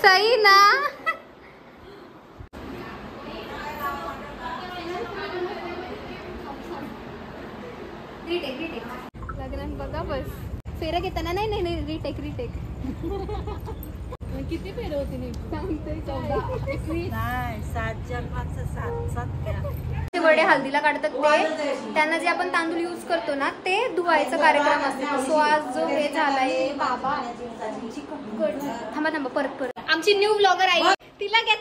सही ना? रिटेक लग्नात बघा बस फेऱ्या घेताना नाही रिटेक किती फेरे होती नाही ते वडे हल्दीला काढतात ते त्यांना जे आपण तांदूळ यूज करतो ना ते धुवायचा कार्यक्रम असतो. सो आज जो हे झालाय बाबा थांबा परत आमची न्यू ब्लॉगर आई तिला घ्या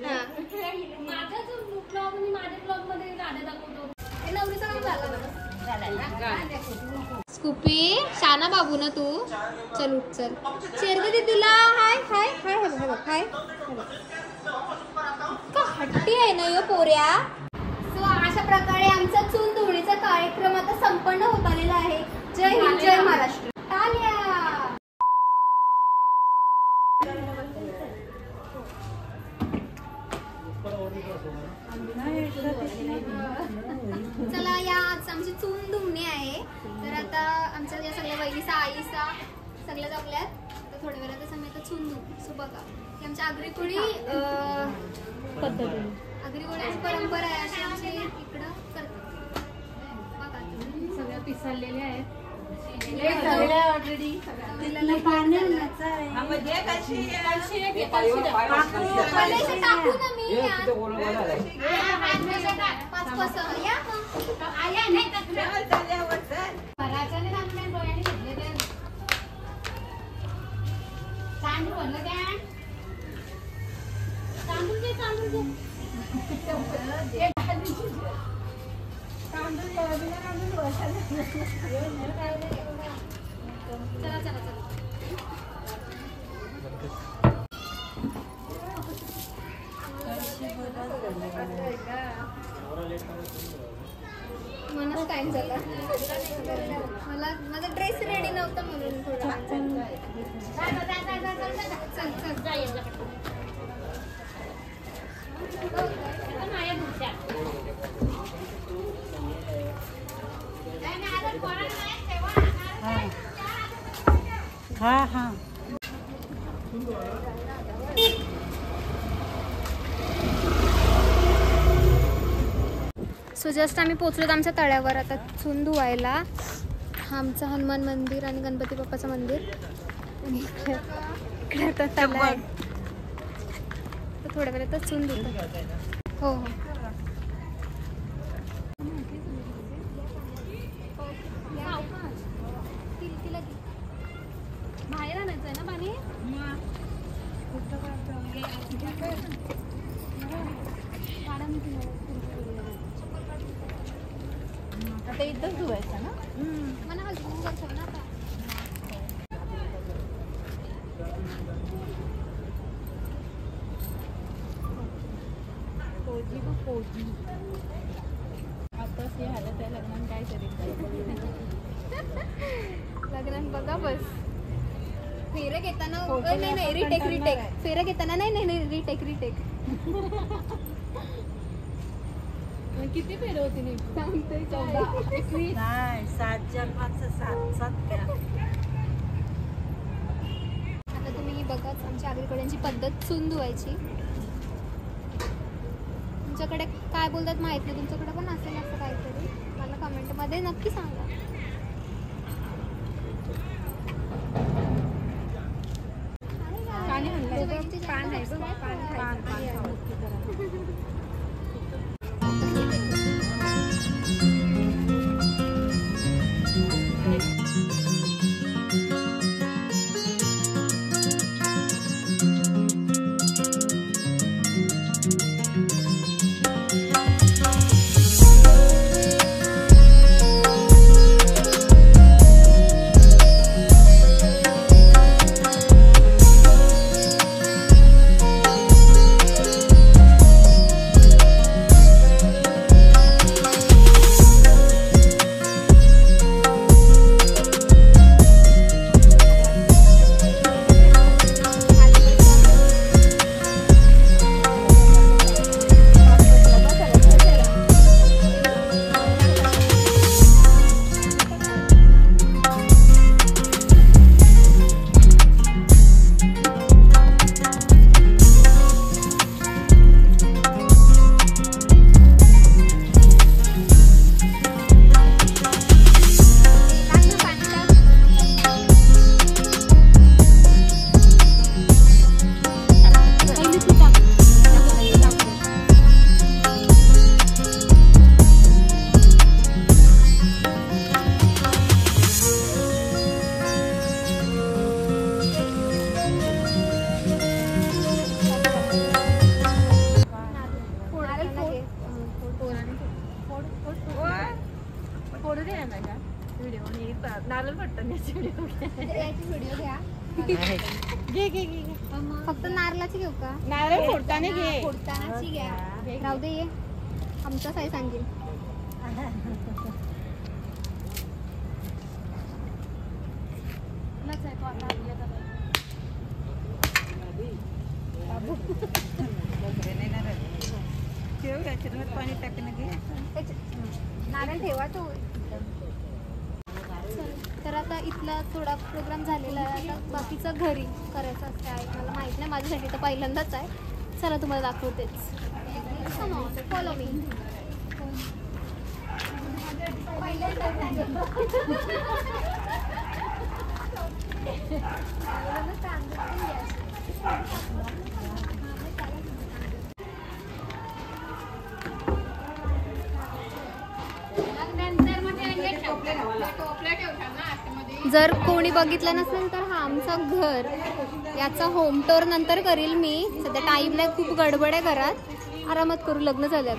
माझा जो ब्लॉग मी माझ्या ब्लॉग मध्ये गाणं दाखवतो हे नवरीचं काम झालं स्कूपी शाना बाबू ना तू चल शेर दे तिला हाय का हट्टी आहे ना यो पोऱ्या. सो अशा प्रकारे आमचा चूल धुळीचा कार्यक्रम आता संपन्न होत आलेला आहे. जय हिंद जय महाराष्ट्र. टाळ्या. चला या आज आमची चूल धुवणी आहे. तर आता आमच्या या सगळ्या वहिनीचा आईचा सगळ्या जमल्यात तर थोड्या वेळातच आम्ही आता चूल धुवू. सो बघा ही आमच्या आगरीकोळी पद्धती आगरीकोळीची परंपरा आहे अशी आमची इकडं करतात. बघा सगळ्या पिसाळलेल्या आहेत ऑलरेडी मनच टाइम झाला मला माझा ड्रेस रेडी नव्हता म्हणून थोडा हा सो जस्ट आम्ही पोचलो आमच्या तळ्यावर. आता चूल धुवायला आमचं हनुमान मंदिर आणि गणपती बाप्पाचं मंदिर आणि इकडे आता तळ आहे. तर थोड्या वेळातच चूल धुतो. हो बाहेर आणायचं आहे ना पाणी. आता इथंच धुवायचं ना. मला हलवून करतो ना आता. पोजी आताच हे हालत आहे लग्नात काय तरी लग्नात बघा बस फेऱ्या घेताना नाही रिटेक फेऱ्या घेताना नाही रिटेक किती फेरे होती नाही आता तुम्ही ही बघाच आमच्या आगरीकोळ्यांची पद्धत चूल धुवायची. तुमच्याकडे काय बोलतात माहित नाही. तुमच्याकडे पण असेल असं काहीतरी मला कमेंटमध्ये नक्की सांगा. याची व्हिडिओ घ्या. घे घे घे फक्त नारळाची घेऊ का? नारळ फोडताना घे. फोडतानाची घ्या. राहू दे ये. आमचा साई सांगेल. पाणी टाकणं घे. नारळ ठेवा तो. तर आता इथला थोडा प्रोग्राम झालेला आहे. आता बाकीचं घरी करायचं असं आहे. मला माहित नाही, माझ्यासाठी तर पहिल्यांदाच आहे. चला तुम्हाला दाखवतेच. Follow me. जर कोणी बघितलं नसेल तर हा आमचं घर. याचा होम टूर नंतर करील मी. सध्या टाईम नाही, खूप गडबड आहे घरात. आरामात करू, लग्न झालं.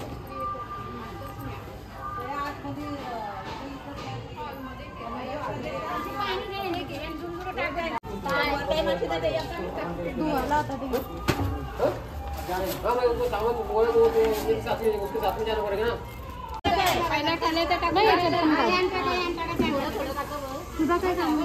तुझा काय सांगू?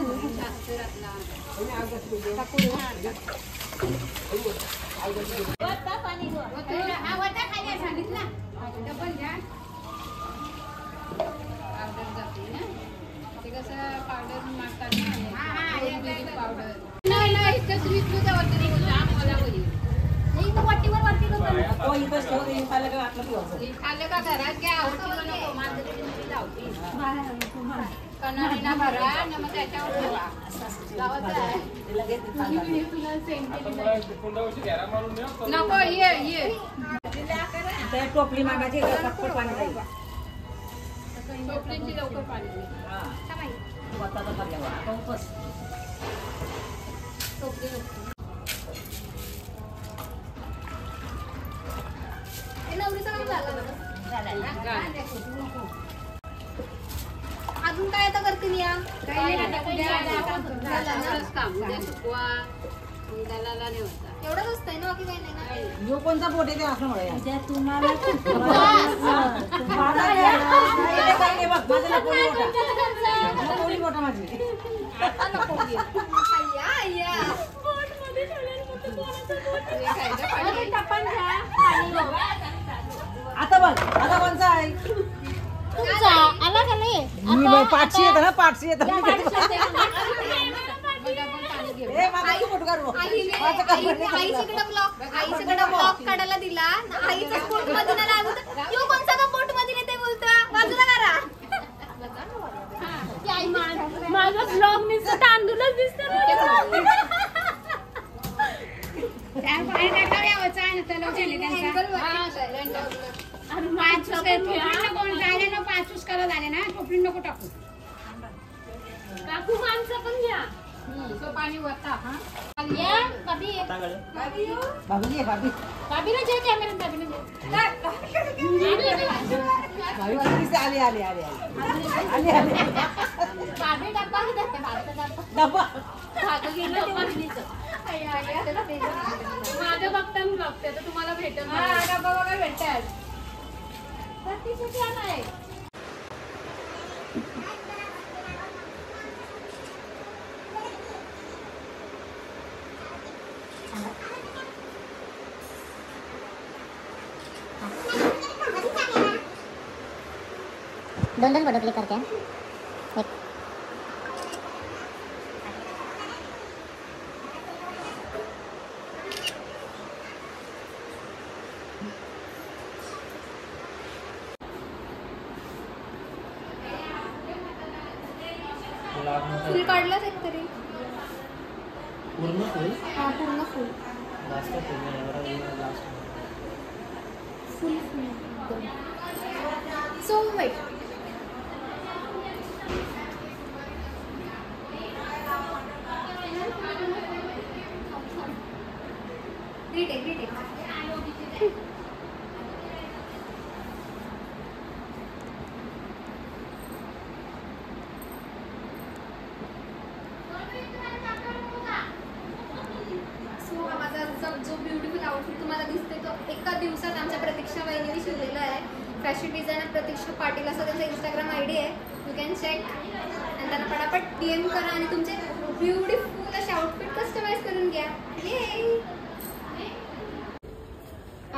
नको ये टोपली मागायची पटपट पाणी जाईल. टोपलीची लवकर पाणी. अजून काय आता करते मी? एवढंच असतंय ना, बाकी काही नाही ना. यो कोणता बोट येते असं म्हणूया तुम्हाला मोठा माझी आता बघ, आता कोणचा आहे? आला का नाही? पाठशी येतं ना, पाठशी येतं. आईकडे ब्लॉक काढायला दिला. आईचा पोट मध्ये नाही लागत. यो कोणचा का पोट मध्ये नाही ते बोलता. बाजूला करा. माझा ब्लॉग नुसतं तांदूळच दिसतं. नको टाकू. काकू माणसं पण घ्या. पाणी वरता. भाभी बाबीला जे कॅमेरा आले आले आले आले आले बाबी डब्बा डब्बा माझं बघता बघते तर तुम्हाला भेटेल. डब्बा बघा भेटतात. दोन फोटो क्लिक करते हैं. एक फुल काढलंच एक तरी. पूर्ण फुल हा, पूर्ण full. Last last full so wait. retake. जो ब्युटिफुल आउटफिट तुम्हाला दिसते तो एका दिवसात आमच्या प्रतीक्षा वहिनीने शिवलेला आहे. फॅशन डिझायनर प्रतीक्षा पाटील असं त्यांचा इंस्टाग्राम ID आहे. यू कॅन चेक आणि त्यांना पटापट DM करा आणि तुमचे ब्युटिफुल असे आउटफिट कस्टमाइज करून घ्या.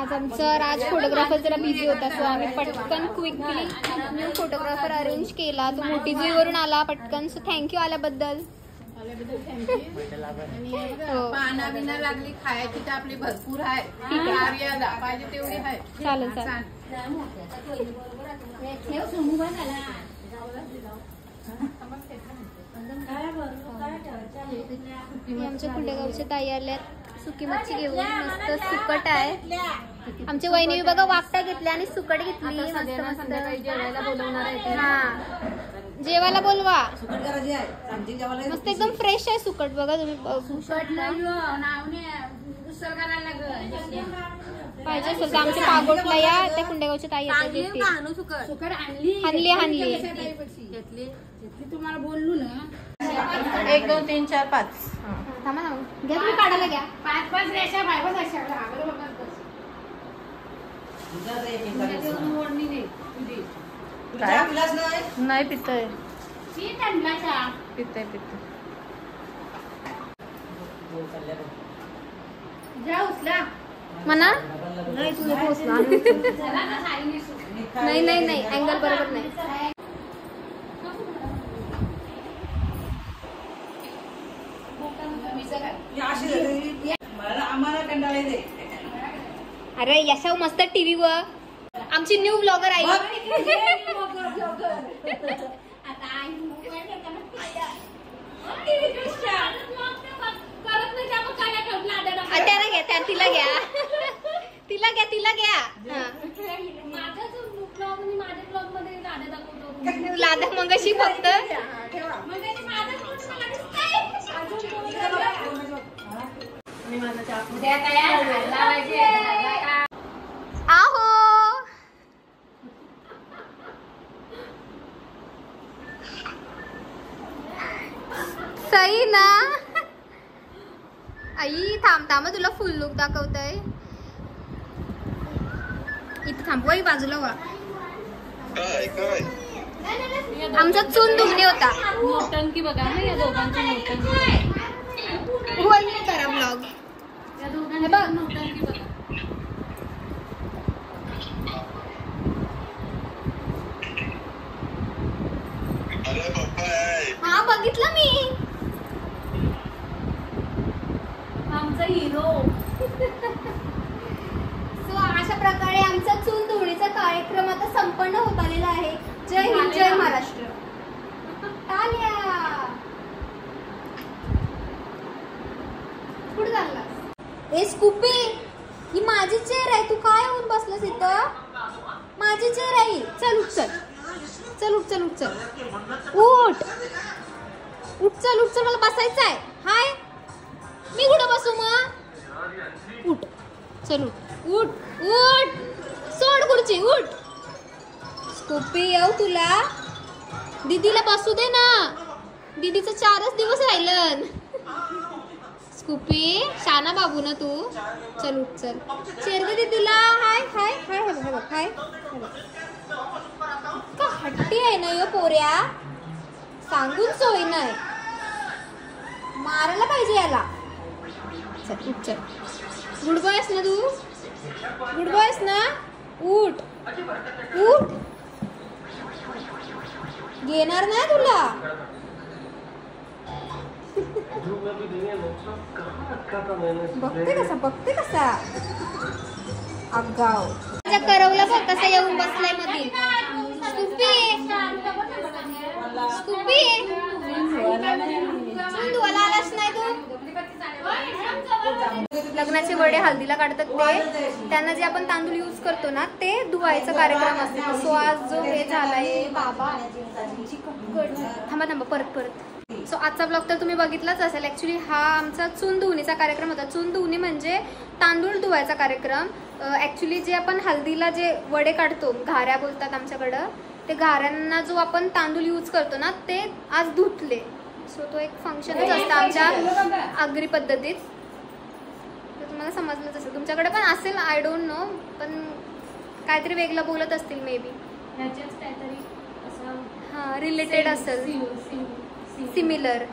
आज आमचा राज फोटोग्राफर जरा बिझी होता, सो आम्ही पटकन क्विकली न्यू फोटोग्राफर अरेंज केला. तो मोटीजीवरून आला पटकन, सो थँक्यू आल्याबद्दल. पाना बिना लागली खायची तर आपली भरपूर आहे. मर्यादा पाहिजे तेवढी आहे. चालेल चालेल. आमच्या कुंडेगावच्या ताई आल्यात सुकी मच्छी घेऊन. मस्त सुकट आहे. आमच्या वहिनी बघा वाकटा घेतल्या आणि सुकट घेतली. मस्त मस्त जेवायला बोलवणार आहे. हा जेवायला बोलवा. सुकट करायची आहे. सांगते जेवायला. मस्त एकदम फ्रेश आहे सुकट. बघा तुम्ही पाहिजे असेल तर आमच्या पागोटला या. त्या कुंडेगावच्या ताई येतात. हानली हानली तुम्हाला बोललो ना. 1 2 3 4 5 थांबा ना घ्या तुम्ही काढायला घ्या. 5 रेषा 5 अशा नाही पितय पितय जा उचला म्हणा नाही तुझं पोचला. नाही नाही नाही अँगल बरोबर नाही. आम्हाला कंटाळा येते. अरे यशव मस्त TV वर आमची न्यू ब्लॉगर आई. त्याला घ्या त्या तिला घ्या तिला घ्या तिला घ्या. लादा मगाशी फक्त आहो सही ना. आई थांब थांब तुला फुल लुक दाखवतय. इथं थांब वही बाजूला वा. आमचा चून दुखणे होता. नोटंकी बघा ना या दोघांची नोटंकी. वही करा ब्लॉग. या दोघांची बघ नोटंकी बघा. हा बघितलं मी. आमचा हिरो. सो अशा प्रकारे आमचा चूल धुळीचा कार्यक्रम आता संपन्न होत आलेला आहे. जय हिंद जय महाराष्ट्र. टाळ्या. कुठे चाललास? ए स्कूपी ही माझी चेअर आहे. तू काय होऊन बसलास इथं? माझी चेअर आहे. चल उठ चल चल उठ चल उठ चल उठ उठ चल उठ चल. मला बसायचं आहे. हाय मी कुठं बसू मग? उठ चल उठ उठ उठ. सोड खुर्ची उठ. स्कूपी येऊ तुला. दीदीला बसू दे ना. दीदीचं 4च दिवस राहिलं. स्कूपी शाना बाबू ना तू. चल उठ चल. चेअर दे दीदीला. हाय हाय हाय हे बघ हाय. का हट्टी आहे ना यो पोऱ्या. सांगून सोय नाही. मारायला पाहिजे याला. चल उठ चल. गुड बॉय आहेस ना तू? गुड बॉय आहेस ना? उठ उठ. घेणार नाही तुला. बघते कसा अगाव. करवला बघ कसा येऊन बसलाय मध्ये. स्कूपी धुवायला आलाच नाही तू. लग्नाचे वडे हल्दीला काढतात ते. त्यांना जे आपण तांदूळ यूज करतो ना ते धुवायचा कार्यक्रम असतो. सो आज जो हे झालाय बाबा थांबा थांबा परत. सो आजचा ब्लॉग तर तुम्ही बघितलाच असेल. ऍक्च्युली हा आमचा चून धुवणीचा कार्यक्रम होता. चून धुवणी म्हणजे तांदूळ धुवायचा कार्यक्रम. ऍक्च्युली जे आपण हल्दीला जे वडे काढतो घाऱ्या बोलतात आमच्याकडं. ते घाऱ्यांना जो आपण तांदूळ यूज करतो ना ते आज धुतले. सो तो एक फंक्शनच असतं आमच्या आगरी पद्धतीत. मला समजलंच असेल. तुमच्याकडे पण असेल, आय डोंट नो, पण काहीतरी वेगळं बोलत असतील मे बी. ह्याच्याच काहीतरी असं हां रिलेटेड असेल, सिमिलर.